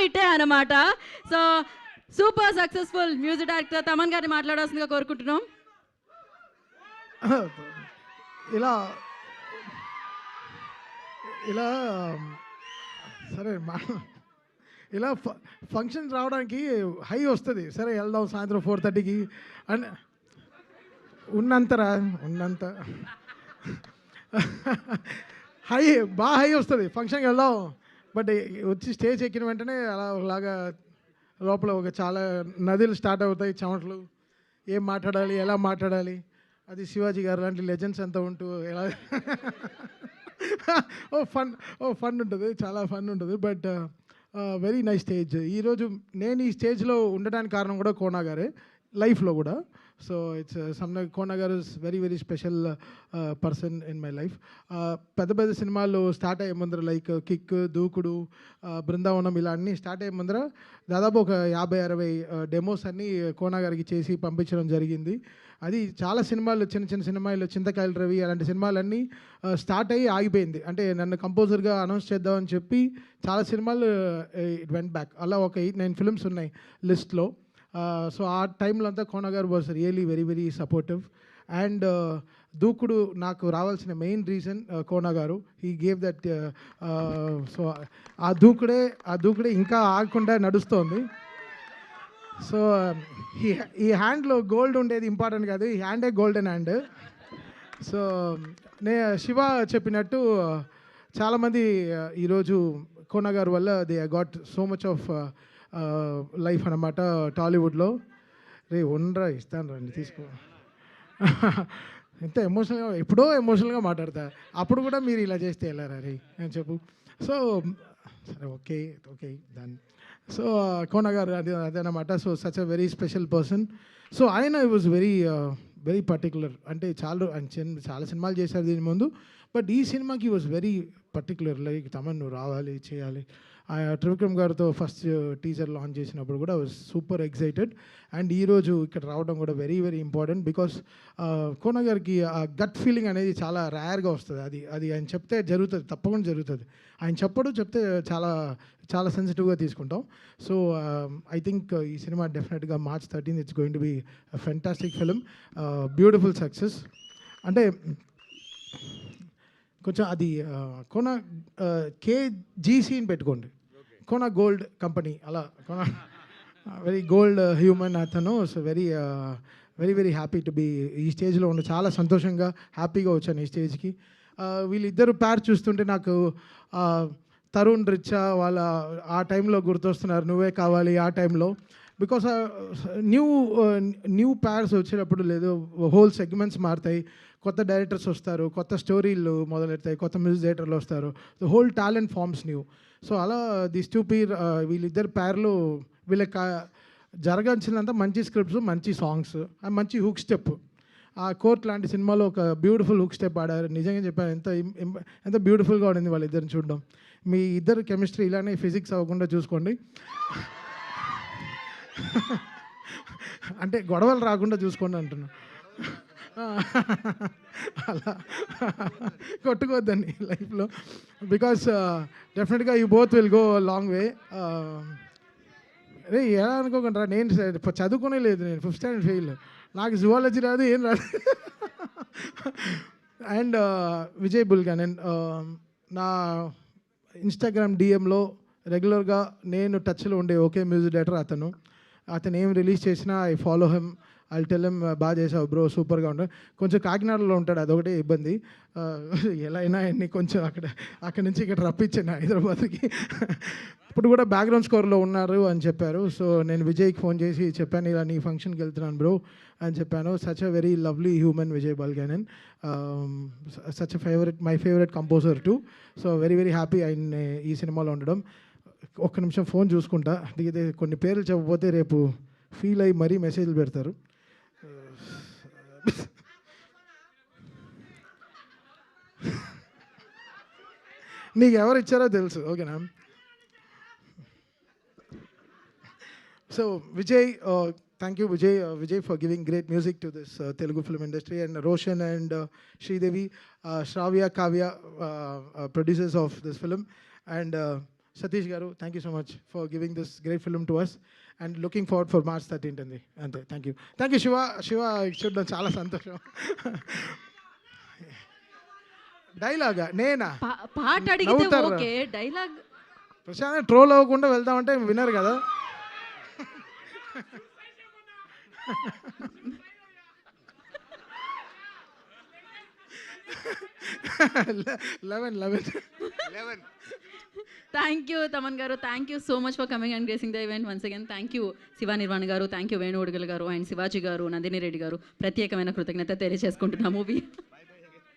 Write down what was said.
హిట్టే అనమాట. So super successful music director Thaman గారిని మాట్లాడాల్సిందిగా కోరుకుంటున్నాం. ఇలా ఇలా సరే ఇలా ఫంక్షన్ రావడానికి హై వస్తుంది. సరే వెళ్దాం సాయంత్రం 4:30కి అని ఉన్నంత హై బాగా హై వస్తుంది, ఫంక్షన్కి వెళ్దాం. బట్ వచ్చి స్టేజ్ ఎక్కిన వెంటనే అలా ఒకలాగా లోపల ఒక చాలా నదులు స్టార్ట్ అవుతాయి, చెమటలు, ఏం మాట్లాడాలి, ఎలా మాట్లాడాలి. అది శివాజీ గారు లాంటి లెజెండ్స్ అంతా ఉంటూ ఎలా ఫన్ ఉంటుంది, చాలా ఫన్ ఉంటుంది. But very nice stage. ఈరోజు నేను ఈ స్టేజ్లో ఉండడానికి కారణం కూడా కోనా గారే, లైఫ్లో కూడా. సో ఇట్స్ కోనా గారు is very very special person in my life. పెద్ద పెద్ద సినిమాలు స్టార్ట్ అయ్యే ముందర లైక్ కిక్, దూకుడు, బృందావనం ఇలా అన్నీ స్టార్ట్ అయ్యే ముందర దాదాపు ఒక 50-60 డెమోస్ అన్నీ కోనా గారికి చేసి పంపించడం జరిగింది. అది చాలా సినిమాలు, చిన్న చిన్న సినిమాలు, చింతకాయల రవి అలాంటి సినిమాలన్నీ స్టార్ట్ అయ్యి ఆగిపోయింది. అంటే నన్ను కంపోజర్గా అనౌన్స్ చేద్దామని చెప్పి చాలా సినిమాలు ఇట్ వెంట్ బ్యాక్. అలా ఒక 8-9 ఫిల్మ్స్ ఉన్నాయి లిస్ట్లో. సో ఆ టైంలో అంతా కోనా గారు was really very very supportive. And దూకుడు నాకు రావాల్సిన మెయిన్ రీజన్ కోనా గారు. He gave that. సో ఆ దూకుడే ఇంకా ఆగకుండా నడుస్తోంది. సో ఈ హ్యాండ్లో గోల్డ్ ఉండేది ఇంపార్టెంట్ కాదు, ఈ హ్యాండే గోల్డెన్ హ్యాండ్. సో శివ చెప్పినట్టు చాలామంది ఈరోజు కోనా గారు వల్ల they got so much of life అన్నమాట టాలీవుడ్లో. రే ఉండరా, ఇస్తాను రండి, తీసుకో. ఎంత ఎమోషనల్గా, ఎప్పుడో ఎమోషనల్గా మాట్లాడతా, అప్పుడు కూడా మీరు ఇలా చేస్తే వెళ్ళారా రే అని చెప్పు. సో సరే, ఓకే దాన్ని. సో కోనా గారు అదనమాట. So such a very special person. So ఆయన వాజ్ వెరీ పర్టికులర్. అంటే చాలా సినిమాలు చేశారు దీని ముందు, బట్ ఈ సినిమాకి was very particular. Like Thaman నువ్వు రావాలి, చేయాలి. త్రివిక్రమ్ గారితో ఫస్ట్ టీజర్ లాంచ్ చేసినప్పుడు కూడా వాజ్ సూపర్ ఎక్సైటెడ్. అండ్ ఈరోజు ఇక్కడ రావడం కూడా very very important. Because Kona గారికి ఆ గట్ ఫీలింగ్ అనేది చాలా రేర్గా వస్తుంది. అది ఆయన చెప్తే జరుగుతుంది, తప్పకుండా జరుగుతుంది. ఆయన చెప్తే చాలా చాలా సెన్సిటివ్గా తీసుకుంటాం. సో ఐ థింక్ ఈ సినిమా డెఫినెట్గా March 13th it's going to be fantastic film, beautiful success. అంటే కొంచెం అది కోనా KGCని పెట్టుకోండి, కోనా గోల్డ్ కంపెనీ. అలా కోనా వెరీ గోల్డ్ హ్యూమన్ అతను. So very very happy to be ఈ స్టేజ్లో ఉండి, చాలా సంతోషంగా హ్యాపీగా వచ్చాను ఈ స్టేజ్కి. వీళ్ళిద్దరు పేర్ చూస్తుంటే నాకు తరుణ్ రిచా వాళ్ళ ఆ టైంలో గుర్తొస్తున్నారు, నువ్వే కావాలి ఆ టైంలో. బికాస్ న్యూ పేర్స్ వచ్చేటప్పుడు లేదు, హోల్ సెగ్మెంట్స్ మారుతాయి, కొత్త డైరెక్టర్స్ వస్తారు, కొత్త స్టోరీలు మొదలెడతాయి, కొత్త మ్యూజిక్ డైరెక్టర్లు వస్తారు, the whole talent forms new. So అలా దిస్ టూ పీర్ వీళ్ళిద్దరు పేర్లు వీళ్ళకి జరగాల్సినంత మంచి స్క్రిప్ట్స్, మంచి సాంగ్స్, మంచి హుక్ స్టెప్. ఆ కోర్ట్ లాంటి సినిమాలో ఒక బ్యూటిఫుల్ హుక్ స్టెప్ ఆడారు. నిజంగా చెప్పాను, ఎంత బ్యూటిఫుల్గా ఉండింది వాళ్ళిద్దరిని చూడడం. మీ ఇద్దరు కెమిస్ట్రీ ఇలానే ఫిజిక్స్ అవ్వకుండా చూసుకోండి, అంటే గొడవలు రాకుండా చూసుకోండి అంటున్నా. అలా కొట్టుకోవద్దండి లైఫ్లో. బికాస్ డెఫినెట్గా you both will go long way. అరే ఎలా అనుకోకుండా, నేను చదువుకునే లేదు, నేను 5th standard ఫెయిల్, నాకు జువాలజీ రాదు, ఏం రాదు. అండ్ విజయ్ బుల్గానన్ నా ఇన్స్టాగ్రామ్ డిఎంలో రెగ్యులర్గా నేను టచ్లో ఉండే ఒకే మ్యూజిక్ డైరెక్టర్ అతను ఏం రిలీజ్ చేసినా I follow him, I tell him బాగా చేసావు బ్రో, సూపర్గా ఉంటాడు. కొంచెం కాకినాడలో ఉంటాడు, అదొకటే ఇబ్బంది. ఎలా అయినా అన్ని కొంచెం అక్కడి నుంచి ఇక్కడ రప్పించాను హైదరాబాద్కి. ఇప్పుడు కూడా బ్యాక్గ్రౌండ్ స్కోర్లో ఉన్నారు అని చెప్పారు. సో నేను విజయ్కి ఫోన్ చేసి చెప్పాను, ఇలా నీ ఫంక్షన్కి వెళ్తున్నాను బ్రో అని చెప్పాను. Such a very lovely human Vijay Bulganin, such a my favourite composer too. So very very happy ఆయన ఈ సినిమాలో ఉండడం. ఒక్క నిమిషం ఫోన్ చూసుకుంటా, దిగితే కొన్ని పేర్లు చెప్పకపోతే రేపు ఫీల్ అయ్యి మరీ మెసేజ్లు పెడతారు. నీకు ఎవరు ఇచ్చారో తెలుసు, ఓకేనా? So Vijay, thank you Vijay for giving great music to this Telugu film industry, and Roshan and Sridevi, Shravya, Kavya, producers of this film, and Satish గారు thank you so much for giving this great film to us and looking forward for March 13th అండి. అంతే, thank you Shiva చూడడం చాలా సంతోషం. డైలాగా నేనా పాట అడిగితే నవ్వుతారా? Okay, dialogue Prashanth troll అవ్వకుండా వెళ్దామంటే వినరు కదా. 11. థ్యాంక్ యూ తమన్ గారు, thank you so much for coming and gracing the event once again. Thank you Shiva Nirvan గారు, థ్యాంక్ యూ వేణు ఉడగల్ గారు అండ్ శివాజీ గారు, నందిని రెడ్డి గారు. ప్రత్యేకమైన కృతజ్ఞత తెలియజేసుకుంటున్నా మూవీ